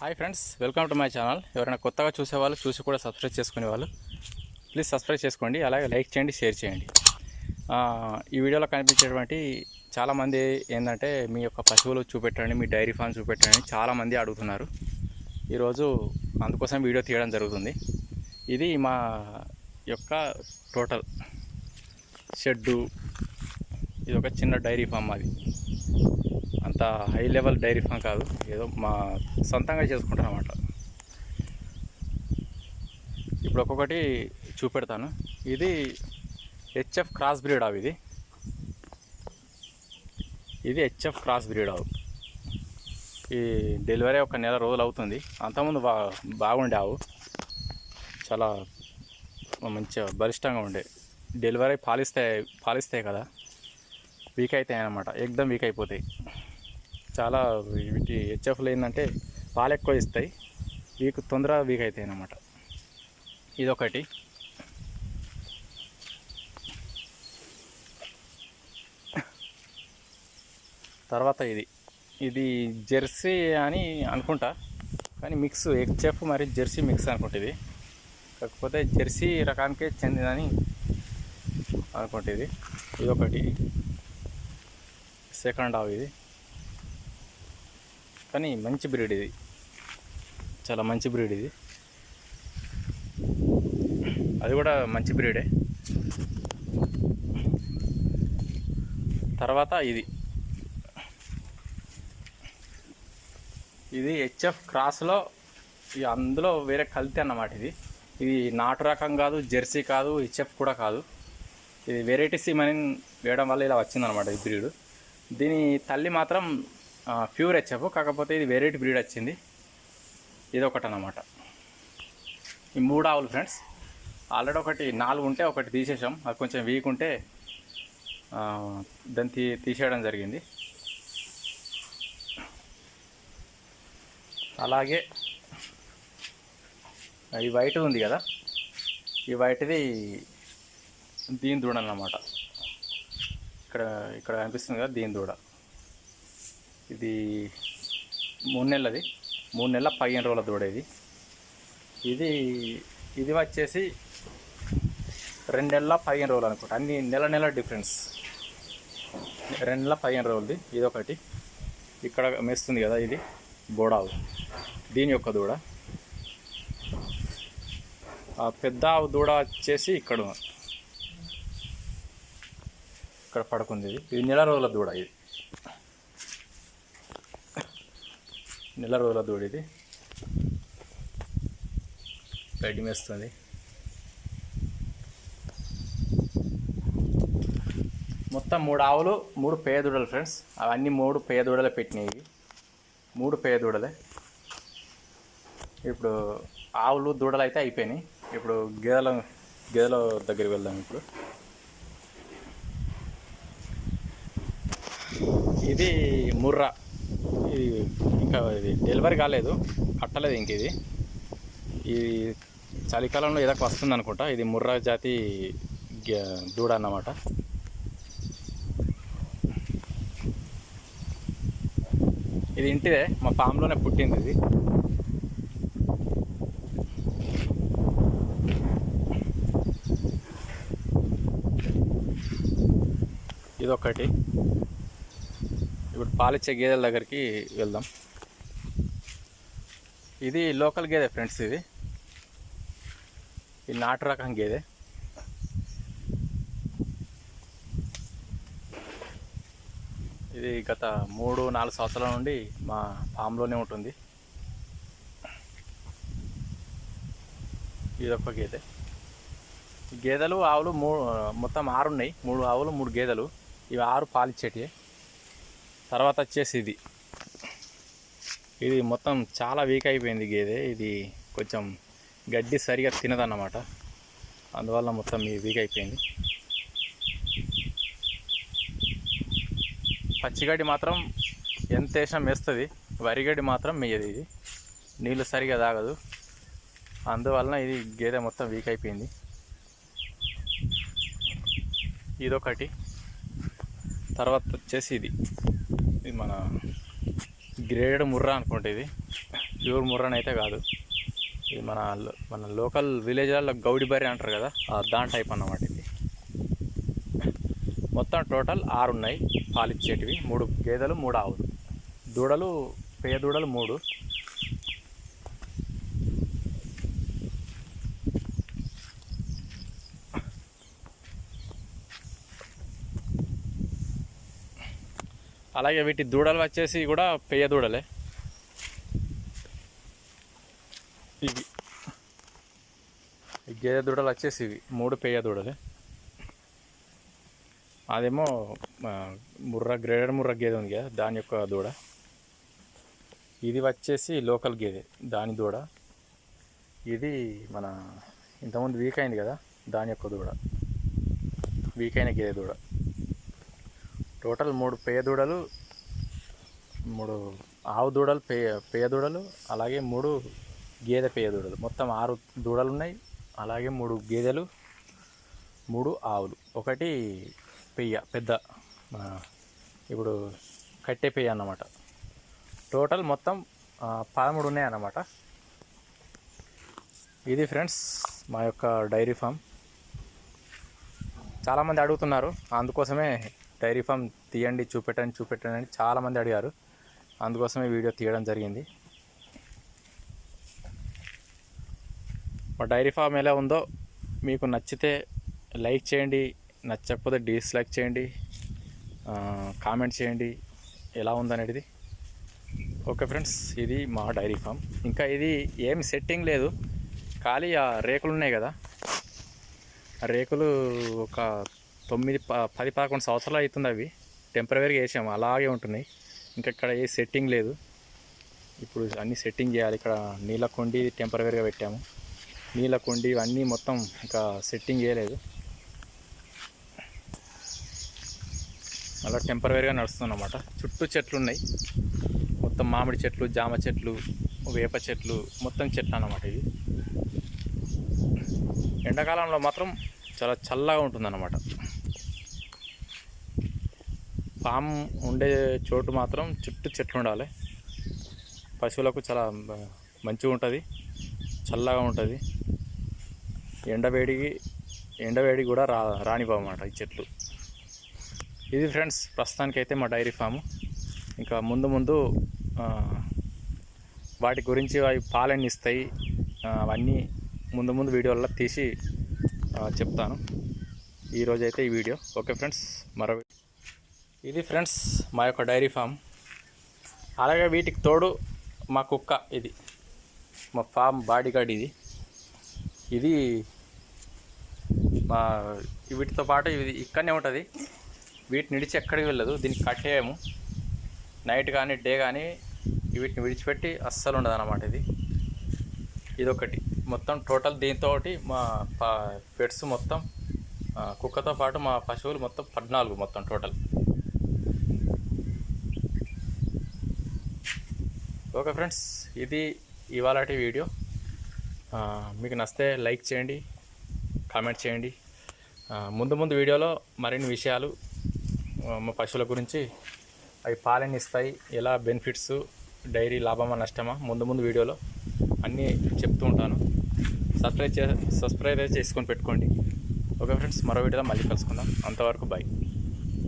Hi friends, welcome to my channel. ఎవరైనా కొత్తగా చూసేవాళ్ళు చూసి కూడా సబ్స్క్రైబ్ చేసుకునే వాళ్ళు ప్లీజ్ సబ్స్క్రైబ్ చేసుకోండి. అలాగే లైక్ చేయండి, షేర్ చేయండి. ఈ వీడియోలో కనిపించేటువంటి చాలామంది ఏంటంటే మీ యొక్క పశువులు చూపెట్టండి, మీ డైరీ ఫామ్ చూపెట్టండి చాలామంది అడుగుతున్నారు. ఈరోజు అందుకోసం వీడియో తీయడం జరుగుతుంది. ఇది మా యొక్క టోటల్ షెడ్డు. ఇది ఒక చిన్న డైరీ ఫామ్. అది అంత హై లెవెల్ డైరీ ఫామ్ కాదు, ఏదో మా సొంతంగా చేసుకుంటాం అన్నమాట. ఇప్పుడు ఒక్కొక్కటి చూపెడతాను. ఇది హెచ్ఎఫ్ క్రాస్ బ్రీడ్ ఆవు. ఇది హెచ్ఎఫ్ క్రాస్ బ్రీడ్ ఆవు. ఈ డెలివరీ ఒక నెల రోజులు అవుతుంది. అంతకుముందు బాగుండే ఆవు, చాలా మంచిగా బలిష్టంగా ఉండే. డెలివరీ పాలిస్తాయి కదా, వీక్ అవుతాయి అన్నమాట. ఎక్దమ్ వీక్ అయిపోతాయి. చాలా వీటి హెచ్ఎఫ్లు ఏంటంటే పాలు ఎక్కువ ఇస్తాయి, తొందరగా వీక్ అవుతాయి అన్నమాట. ఇదొకటి. తర్వాత ఇది జెర్సీ అని అనుకుంటా, కానీ మిక్స్ హెచ్ఎఫ్ మరి జెర్సీ మిక్స్ అనుకుంటా. ఇది కాకపోతే జెర్సీ రకానికే చెందినని అనుకుంటా. ఇదొకటి సెకండ్ ఆవు. ఇది కానీ మంచి బ్రీడ్. ఇది చాలా మంచి బ్రీడ్. ఇది అది కూడా మంచి బ్రీడే. తర్వాత ఇది హెచ్ఎఫ్ క్రాస్లో అందులో వేరే కల్తీ అన్నమాట. ఇది నాటు రకం కాదు, జెర్సీ కాదు, హెచ్ఎఫ్ కూడా కాదు. ఇది వెరైటీ సీమ్ అని వేయడం వల్ల ఇలా వచ్చిందనమాట ఈ బ్రీడ్. దీని తల్లి మాత్రం ప్యూర్ హెచ్ఎఫ్, కాకపోతే ఇది వెరైటీ బ్రీడ్ వచ్చింది. ఇది ఒకటి అన్నమాట. ఈ 3 ఆవులు ఫ్రెండ్స్. ఆల్రెడీ 4 ఉంటే ఒకటి తీసేసాం. అది కొంచెం వీక్ ఉంటే దాన్ని తీసేయడం జరిగింది. అలాగే ఈ వైట్ ఉంది కదా, ఈ వైట్ది దీని దూడ అన్నమాట. ఇక్కడ కనిపిస్తుంది కదా, దీని దూడ. ఇది 3 నెలలది, 3 నెలల 15 రోజుల దూడ. ఇది వచ్చేసి 2 నెలల 15 రోజులు అనుకుంటా. అన్ని నెల డిఫరెన్స్. 2 నెలల 15 రోజులది. ఇదొకటి. ఇక్కడ మేస్తుంది కదా, ఇది బోడావు, దీని యొక్క దూడ. ఆ పెద్ద ఆవు దూడ వచ్చేసి ఇక్కడ పడుకుంది. ఇది నెల రోజుల దూడ. ఇది నెల రోజుల దూడ. ఇది గడ్డి మేస్తుంది. మొత్తం 3 ఆవులు, 3 పేయ దూడలు ఫ్రెండ్స్. అవన్నీ 3 పేయ దూడలే పెట్టినాయి. 3 పేయ దూడలే. ఇప్పుడు ఆవులు దూడలు అయితే అయిపోయినాయి. ఇప్పుడు గేదెల దగ్గరికి వెళ్దాం. ఇప్పుడు ఇది ముర్రా. ఇది ఇంకా డెలివరీ కాలేదు, కట్టలేదు ఇంక. ఇది చలికాలంలో ఏదో వస్తుంది అనుకుంటా. ఇది ముర్రా జాతి దూడ అన్నమాట. ఇది ఇంటిదే, మా ఫామ్లోనే పుట్టింది. ఇదొకటి. ఇప్పుడు పాలిచ్చే గేదెల దగ్గరికి వెళ్దాం. ఇది లోకల్ గేదె ఫ్రెండ్స్. ఇది నాటు రకం గేదె. ఇది గత 3-4 సంవత్సరాల నుండి మా ఫామ్లోనే ఉంటుంది. ఇదొక గేదె. గేదెలు ఆవులు మొత్తం 6 ఉన్నాయి. 3 ఆవులు 3 గేదెలు. ఇవి 6 పాలిచ్చేటివి. తర్వాత వచ్చేసి ఇది మొత్తం చాలా వీక్ అయిపోయింది గేదె. ఇది కొంచెం గడ్డి సరిగా తినదన్నమాట, అందువల్ల మొత్తం వీక్ అయిపోయింది. పచ్చిగడ్డి మాత్రం ఎంత వేసినా మేస్తుంది, వరిగడ్డి మాత్రం మేయదు. ఇది నీళ్ళు సరిగా తాగదు, అందువలన ఇది గేదె మొత్తం వీక్ అయిపోయింది. ఇదొకటి. తర్వాత వచ్చేసి ఇది మన గ్రేడ్ ముర్రా అనుకుంటే. ప్యూర్ ముర్రాన్ అయితే కాదు. ఇది మన లోకల్ విలేజ్లలో గౌడి బర్రె అంటారు కదా, దాని టైప్ అన్నమాట ఇది. మొత్తం టోటల్ 6 ఉన్నాయి పాలిచ్చేటివి. 3 గేదెలు 3 ఆవులు. దూడలు పేయ దూడలు 3. అలాగే వీటి దూడలు వచ్చేసి కూడా పేయ దూడలే. ఇవి ఈ గేదె దూడలు వచ్చేసి ఇవి 3 పేయ దూడలే. అదేమో గ్రేడెడ్ ముర్రా గేదె ఉంది కదా, దాని యొక్క దూడ. ఇది వచ్చేసి లోకల్ గేదె, దాని దూడ. ఇది మన ఇంతకుముందు వీక్ అయింది కదా, దాని యొక్క దూడ, వీక్ అయిన గేదె దూడ. టోటల్ 3 పేయ దూడలు, 3 ఆవు దూడలు పేయ దూడలు, అలాగే 3 గేదె పేయ దూడలు. మొత్తం 6 దూడలు ఉన్నాయి. అలాగే 3 గేదెలు, 3 ఆవులు, 1 పెయ్య పెద్ద ఇప్పుడు కట్టె పెయ్య అన్నమాట. టోటల్ మొత్తం 13 ఉన్నాయి అన్నమాట. ఇది ఫ్రెండ్స్ మా యొక్క డైరీ ఫామ్. చాలామంది అడుగుతున్నారు, అందుకోసమే డైరీ ఫామ్ తీయండి, చూపెట్టండి అని చాలామంది అడిగారు. అందుకోసమే వీడియో తీయడం జరిగింది. మా డైరీ ఫామ్ ఎలా ఉందో మీకు నచ్చితే లైక్ చేయండి, నచ్చకపోతే డిస్లైక్ చేయండి, కామెంట్ చేయండి ఎలా ఉందనేది. ఓకే ఫ్రెండ్స్, ఇది మా డైరీ ఫామ్. ఇంకా ఇది ఏం సెట్టింగ్ లేదు, ఖాళీ ఆ రేకులు ఉన్నాయి కదా, ఆ రేకులు ఒక 10-11 సంవత్సరాలు అవుతుంది. అవి టెంపరవరీగా వేసాము, అలాగే ఉంటున్నాయి. ఇంకా ఇక్కడ ఏ సెట్టింగ్ లేదు. ఇప్పుడు అన్నీ సెట్టింగ్ చేయాలి. ఇక్కడ నీళ్ళ కుండి టెంపరవరీగా పెట్టాము. నీళ్ళ కుండి ఇవన్నీ మొత్తం ఇంకా సెట్టింగ్ చేయలేదు, అలా టెంపరవరీగా నడుస్తుందన్నమాట. చుట్టూ చెట్లు ఉన్నాయి, మొత్తం మామిడి చెట్లు, జామ చెట్లు, వేప చెట్లు, మొత్తం చెట్లు అన్నమాట. ఇవి ఎండాకాలంలో మాత్రం చాలా చల్లగా ఉంటుందన్నమాట. ఫామ్ ఉండే చోటు మాత్రం చుట్టూ చెట్లు ఉండాలి. పశువులకు చాలా మంచిగా ఉంటుంది, చల్లగా ఉంటుంది. ఎండవేడి కూడా రానివ్వమాట ఈ చెట్లు. ఇది ఫ్రెండ్స్ ప్రస్తుతానికైతే మా డైరీ ఫాము. ఇంకా ముందు వాటి గురించి అవి పాలన్నీ ఇస్తాయి, అవన్నీ ముందు వీడియోల్లో తీసి చెప్తాను. ఈరోజైతే ఈ వీడియో. ఓకే ఫ్రెండ్స్, ఇది ఫ్రెండ్స్ మా యొక్క డైరీ ఫామ్. అలాగే వీటికి తోడు మా కుక్క, ఇది మా ఫామ్ బాడీగార్డ్. ఇది మా వీటితో పాటు ఇది ఇక్కడనే ఉంటుంది, వీటిని విడిచి ఎక్కడికి వెళ్ళదు. దీనికి కట్టేయము. నైట్ కానీ డే కానీ వీటిని విడిచిపెట్టి అస్సలు ఉండదు అన్నమాట. ఇదొకటి మొత్తం టోటల్. దీంతో మా పెట్స్ మొత్తం కుక్కతో పాటు మా పశువులు మొత్తం 14 మొత్తం టోటల్. ఓకే ఫ్రెండ్స్, ఇది ఇవాళటి వీడియో. మీకు నచ్చితే లైక్ చేయండి, కామెంట్ చేయండి. ముందు వీడియోలో మరిన్ని విషయాలు మా పశువుల గురించి, అవి పాలన ఇస్తాయి, ఎలా బెనిఫిట్స్, డైరీ లాభమా నష్టమా, ముందు వీడియోలో అన్నీ చెప్తూ ఉంటాను. సబ్స్క్రైబ్ చేసుకొని పెట్టుకోండి. ఓకే ఫ్రెండ్స్, మరో వీడియోలో మళ్ళీ కలుసుకుందాం. అంతవరకు బాయ్.